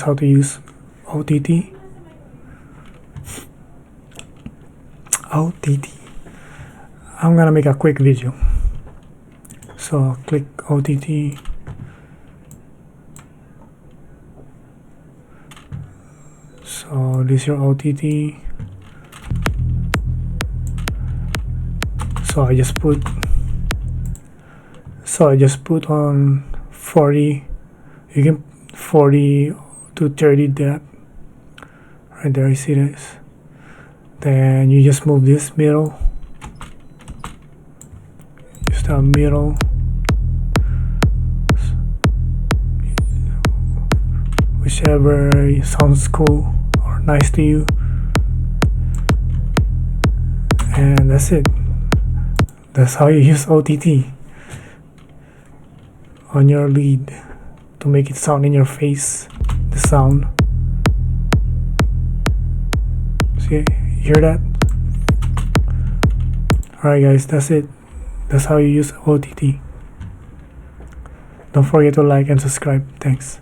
how to use OTT. I'm gonna make a quick video. So click OTT. So this is your OTT. So I just put on 40. You can 40 to 30 depth. Right there, you see this. Then you just move this middle. Just a middle. Whichever sounds cool or nice to you. And that's it. That's how you use OTT on your lead to make it sound in your face. The sound. See, hear that? Alright guys, that's it. That's how you use OTT. Don't forget to like and subscribe. Thanks.